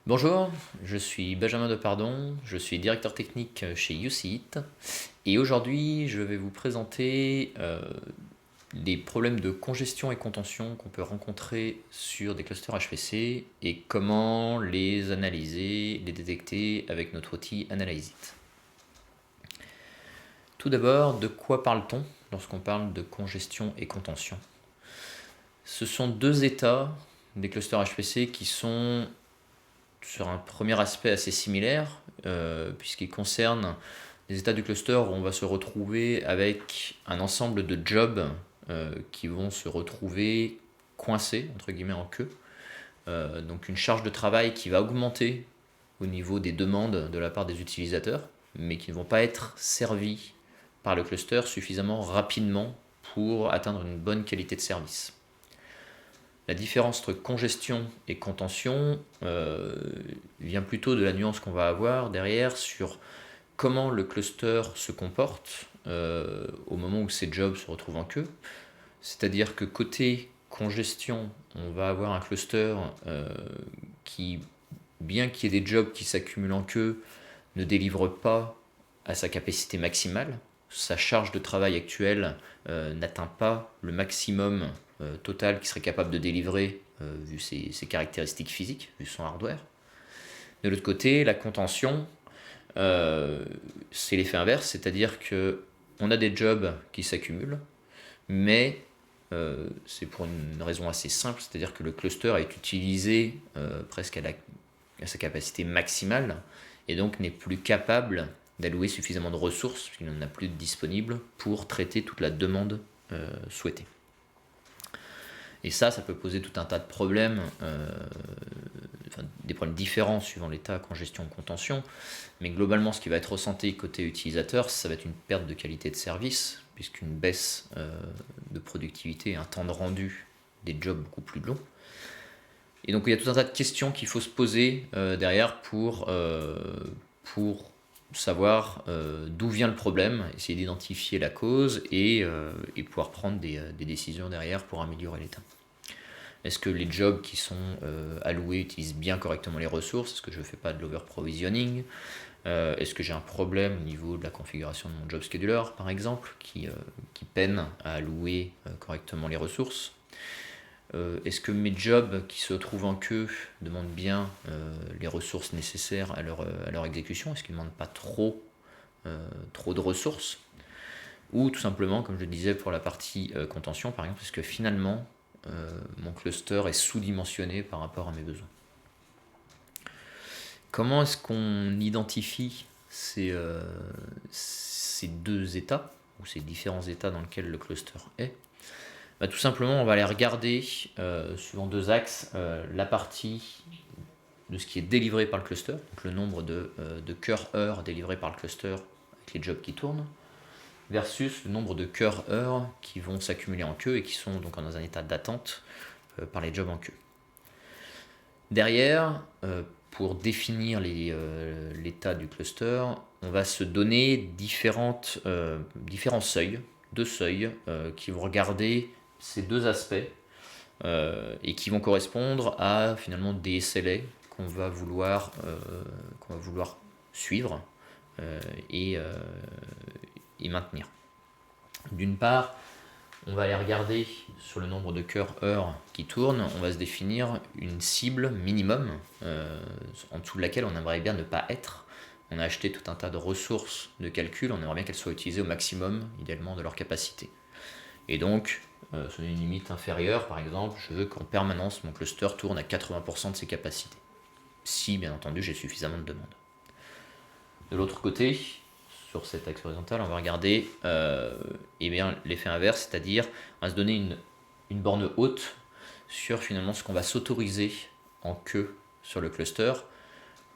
Bonjour, je suis Benjamin Depardon, je suis directeur technique chez UCIT et aujourd'hui je vais vous présenter les problèmes de congestion et contention qu'on peut rencontrer sur des clusters HPC et comment les analyser, les détecter avec notre outil Analyze-It. Tout d'abord, de quoi parle-t-on lorsqu'on parle de congestion et contention? Ce sont deux états des clusters HPC qui sont sur un premier aspect assez similaire, puisqu'il concerne des états du cluster où on va se retrouver avec un ensemble de jobs qui vont se retrouver coincés, entre guillemets, en queue. Donc une charge de travail qui va augmenter au niveau des demandes de la part des utilisateurs, mais qui ne vont pas être servis par le cluster suffisamment rapidement pour atteindre une bonne qualité de service. La différence entre congestion et contention vient plutôt de la nuance qu'on va avoir derrière sur comment le cluster se comporte au moment où ces jobs se retrouvent en queue. C'est-à-dire que côté congestion, on va avoir un cluster qui, bien qu'il y ait des jobs qui s'accumulent en queue, ne délivre pas à sa capacité maximale. Sa charge de travail actuelle n'atteint pas le maximum total qu'il serait capable de délivrer vu ses caractéristiques physiques, vu son hardware. De l'autre côté, la contention, c'est l'effet inverse, c'est-à-dire qu'on a des jobs qui s'accumulent, mais c'est pour une raison assez simple, c'est-à-dire que le cluster est utilisé presque à sa capacité maximale, et donc n'est plus capable d'allouer suffisamment de ressources, puisqu'il n'en a plus de disponibles, pour traiter toute la demande souhaitée. Et ça peut poser tout un tas de problèmes, des problèmes différents suivant l'état, congestion, contention, mais globalement ce qui va être ressenti côté utilisateur, ça va être une perte de qualité de service, puisqu'une baisse de productivité et un temps de rendu des jobs beaucoup plus longs. Et donc il y a tout un tas de questions qu'il faut se poser derrière pour savoir d'où vient le problème, essayer d'identifier la cause et pouvoir prendre des décisions derrière pour améliorer l'état. Est-ce que les jobs qui sont alloués utilisent bien correctement les ressources? Est-ce que je ne fais pas de l'over-provisioning? Est-ce que j'ai un problème au niveau de la configuration de mon job scheduler, par exemple, qui peine à allouer correctement les ressources? Est-ce que mes jobs qui se trouvent en queue demandent bien les ressources nécessaires à leur exécution? Est-ce qu'ils ne demandent pas trop de ressources? Ou tout simplement, comme je le disais pour la partie contention, par exemple, est-ce que finalement mon cluster est sous-dimensionné par rapport à mes besoins? Comment est-ce qu'on identifie ces deux états, ou ces différents états dans lesquels le cluster est? Tout simplement, on va aller regarder, suivant deux axes, la partie de ce qui est délivré par le cluster, donc le nombre de cœurs-heures délivrés par le cluster avec les jobs qui tournent, versus le nombre de cœurs-heures qui vont s'accumuler en queue et qui sont donc dans un état d'attente par les jobs en queue. Derrière, pour définir l'état du cluster, on va se donner différents seuils, deux seuils qui vont regarder ces deux aspects et qui vont correspondre à finalement des SLA qu'on va vouloir suivre et maintenir. D'une part, on va aller regarder sur le nombre de cœurs-heures qui tournent, on va se définir une cible minimum en dessous de laquelle on aimerait bien ne pas être. On a acheté tout un tas de ressources de calcul, on aimerait bien qu'elles soient utilisées au maximum, idéalement, de leur capacité. Et donc, sur une limite inférieure, par exemple, je veux qu'en permanence, mon cluster tourne à 80% de ses capacités. Si, bien entendu, j'ai suffisamment de demandes. De l'autre côté, sur cet axe horizontal, on va regarder l'effet inverse, c'est-à-dire on va se donner une borne haute sur finalement ce qu'on va s'autoriser en queue sur le cluster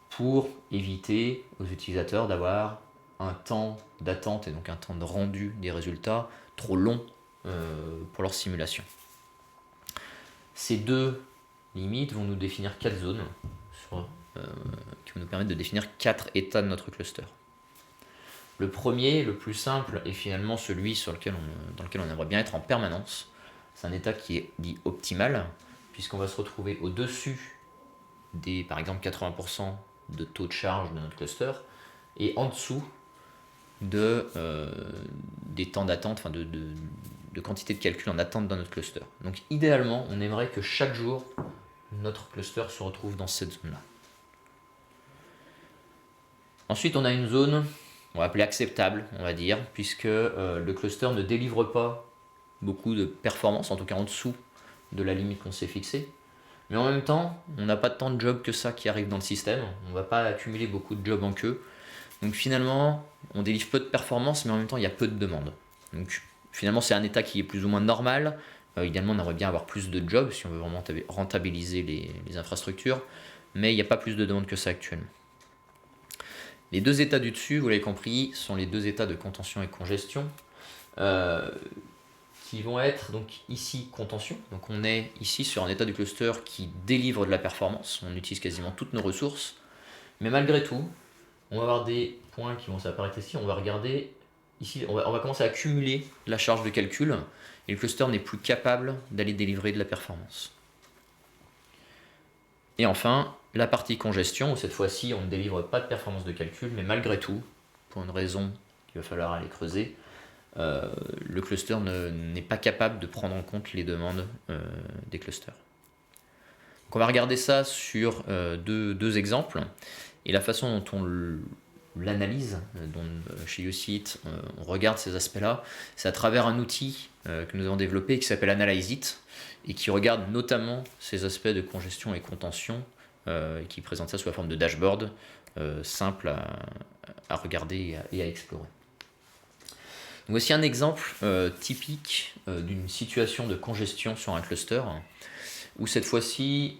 pour éviter aux utilisateurs d'avoir un temps d'attente et donc un temps de rendu des résultats trop long pour leur simulation. Ces deux limites vont nous définir 4 zones qui vont nous permettre de définir 4 états de notre cluster. Le premier, le plus simple, est finalement celui dans lequel on aimerait bien être en permanence. C'est un état qui est dit optimal, puisqu'on va se retrouver au-dessus par exemple 80% de taux de charge de notre cluster, et en dessous des temps d'attente, enfin de quantité de calcul en attente dans notre cluster. Donc idéalement, on aimerait que chaque jour, notre cluster se retrouve dans cette zone-là. Ensuite, on a une zone, on va appeler acceptable, on va dire, puisque le cluster ne délivre pas beaucoup de performance, en tout cas en dessous de la limite qu'on s'est fixée. Mais en même temps, on n'a pas tant de jobs que ça qui arrivent dans le système. On ne va pas accumuler beaucoup de jobs en queue. Donc finalement, on délivre peu de performance, mais en même temps, il y a peu de demandes. Donc finalement, c'est un état qui est plus ou moins normal. Idéalement, on aimerait bien avoir plus de jobs si on veut vraiment rentabiliser les infrastructures. Mais il n'y a pas plus de demandes que ça actuellement. Les deux états du dessus, vous l'avez compris, sont les deux états de contention et congestion. Qui vont être donc ici contention. Donc on est ici sur un état du cluster qui délivre de la performance. On utilise quasiment toutes nos ressources. Mais malgré tout, on va avoir des points qui vont s'apparaître ici. On va regarder ici, on va commencer à accumuler la charge de calcul et le cluster n'est plus capable d'aller délivrer de la performance. Et enfin, la partie congestion, où cette fois-ci on ne délivre pas de performance de calcul, mais malgré tout, pour une raison qu'il va falloir aller creuser, le cluster n'est pas capable de prendre en compte les demandes des clusters. Donc on va regarder ça sur deux exemples. Et la façon dont on l'analyse, chez YouSeeIt, on regarde ces aspects-là, c'est à travers un outil que nous avons développé qui s'appelle Analyze-It et qui regarde notamment ces aspects de congestion et contention et qui présente ça sous la forme de dashboard simple à regarder et à explorer. Donc voici un exemple typique d'une situation de congestion sur un cluster où cette fois-ci,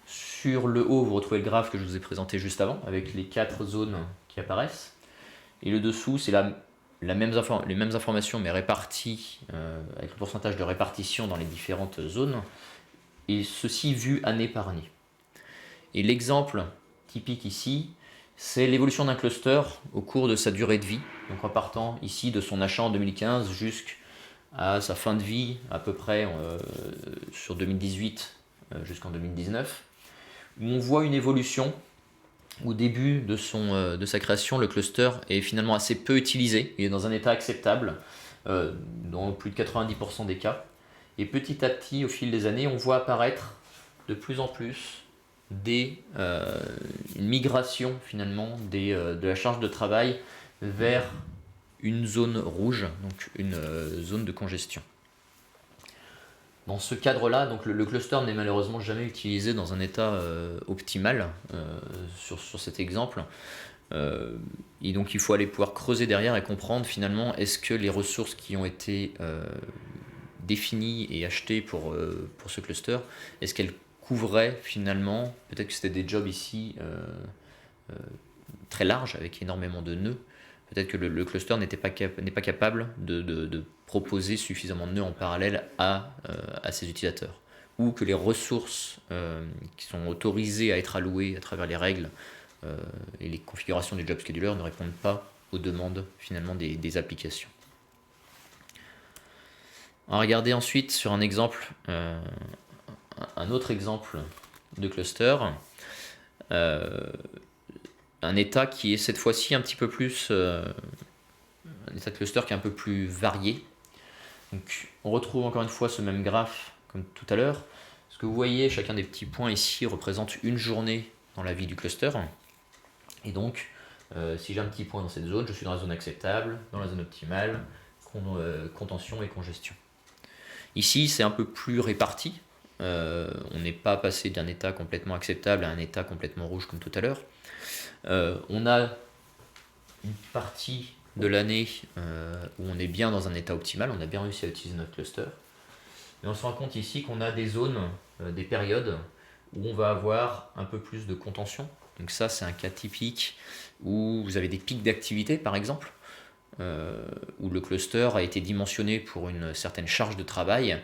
sur le haut, vous retrouvez le graphe que je vous ai présenté juste avant avec les 4 zones qui apparaissent. Et le dessous, c'est les mêmes informations mais réparties avec le pourcentage de répartition dans les différentes zones. Et ceci vu année par année. Et l'exemple typique ici, c'est l'évolution d'un cluster au cours de sa durée de vie. Donc en partant ici de son achat en 2015 jusqu'à sa fin de vie à peu près sur 2018 jusqu'en 2019, où on voit une évolution. Au début de sa création, le cluster est finalement assez peu utilisé, il est dans un état acceptable dans plus de 90% des cas. Et petit à petit, au fil des années, on voit apparaître de plus en plus une migration finalement de la charge de travail vers une zone rouge, donc une zone de congestion. Dans ce cadre-là, donc le cluster n'est malheureusement jamais utilisé dans un état optimal sur cet exemple. Et donc il faut aller pouvoir creuser derrière et comprendre finalement est-ce que les ressources qui ont été définies et achetées pour ce cluster, est-ce qu'elles couvraient finalement, peut-être que c'était des jobs ici très larges avec énormément de nœuds, peut-être que le cluster n'est pas capable de proposer suffisamment de nœuds en parallèle à ses utilisateurs, ou que les ressources qui sont autorisées à être allouées à travers les règles et les configurations du job scheduler ne répondent pas aux demandes finalement des applications. On va regarder ensuite sur un exemple, un autre exemple de cluster, un état qui est cette fois-ci un petit peu plus, un état de cluster qui est un peu plus varié. Donc on retrouve encore une fois ce même graphe comme tout à l'heure. Ce que vous voyez, chacun des petits points ici représente une journée dans la vie du cluster. Et donc, si j'ai un petit point dans cette zone, je suis dans la zone acceptable, dans la zone optimale, contention et congestion. Ici, c'est un peu plus réparti. On n'est pas passé d'un état complètement acceptable à un état complètement rouge comme tout à l'heure. On a une partie de l'année où on est bien dans un état optimal, on a bien réussi à utiliser notre cluster. Mais on se rend compte ici qu'on a des zones, des périodes où on va avoir un peu plus de contention. Donc ça, c'est un cas typique où vous avez des pics d'activité, par exemple, où le cluster a été dimensionné pour une certaine charge de travail,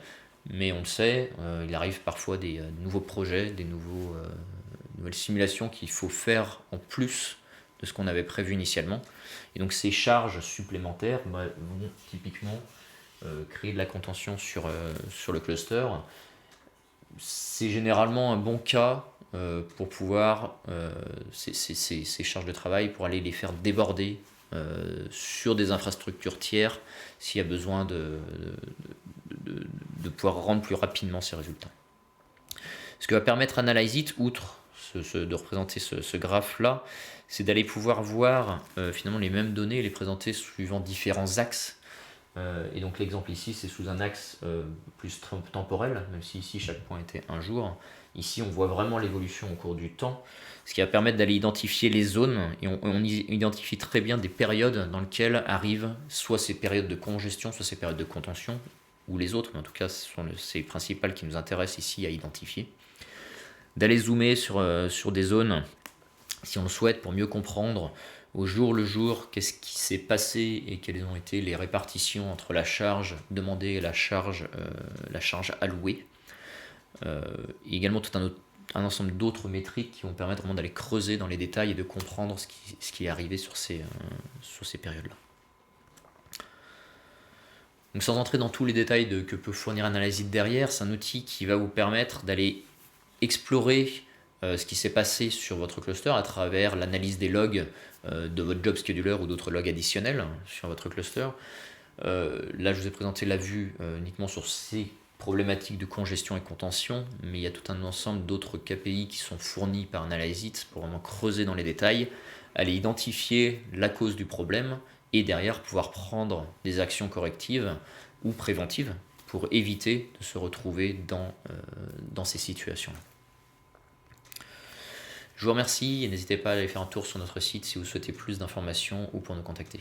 mais on le sait, il arrive parfois des nouveaux projets, des nouvelles simulations qu'il faut faire en plus de ce qu'on avait prévu initialement. Et donc ces charges supplémentaires vont typiquement créer de la contention sur le cluster. C'est généralement un bon cas pour pouvoir, ces charges de travail, pour aller les faire déborder sur des infrastructures tiers s'il y a besoin de pouvoir rendre plus rapidement ces résultats. Ce que va permettre Analyze-It, outre de représenter ce graphe-là, c'est d'aller pouvoir voir finalement les mêmes données et les présenter suivant différents axes. Et donc l'exemple ici, c'est sous un axe plus temporel, même si ici chaque point était un jour. Ici, on voit vraiment l'évolution au cours du temps, ce qui va permettre d'aller identifier les zones, et on identifie très bien des périodes dans lesquelles arrivent soit ces périodes de congestion, soit ces périodes de contention, ou les autres, mais en tout cas, ce sont ces principales qui nous intéressent ici à identifier. D'aller zoomer sur des zones, si on le souhaite, pour mieux comprendre au jour le jour qu'est-ce qui s'est passé et quelles ont été les répartitions entre la charge demandée et la charge allouée. Et également tout un ensemble d'autres métriques qui vont permettre vraiment d'aller creuser dans les détails et de comprendre ce qui est arrivé sur ces périodes-là. Donc sans entrer dans tous les détails que peut fournir Analyze-It derrière, c'est un outil qui va vous permettre d'aller explorer ce qui s'est passé sur votre cluster à travers l'analyse des logs de votre job scheduler ou d'autres logs additionnels sur votre cluster. Là, je vous ai présenté la vue uniquement sur ces problématiques de congestion et contention, mais il y a tout un ensemble d'autres KPI qui sont fournis par Analyze-It pour vraiment creuser dans les détails, aller identifier la cause du problème et derrière pouvoir prendre des actions correctives ou préventives pour éviter de se retrouver dans ces situations. Je vous remercie et n'hésitez pas à aller faire un tour sur notre site si vous souhaitez plus d'informations ou pour nous contacter.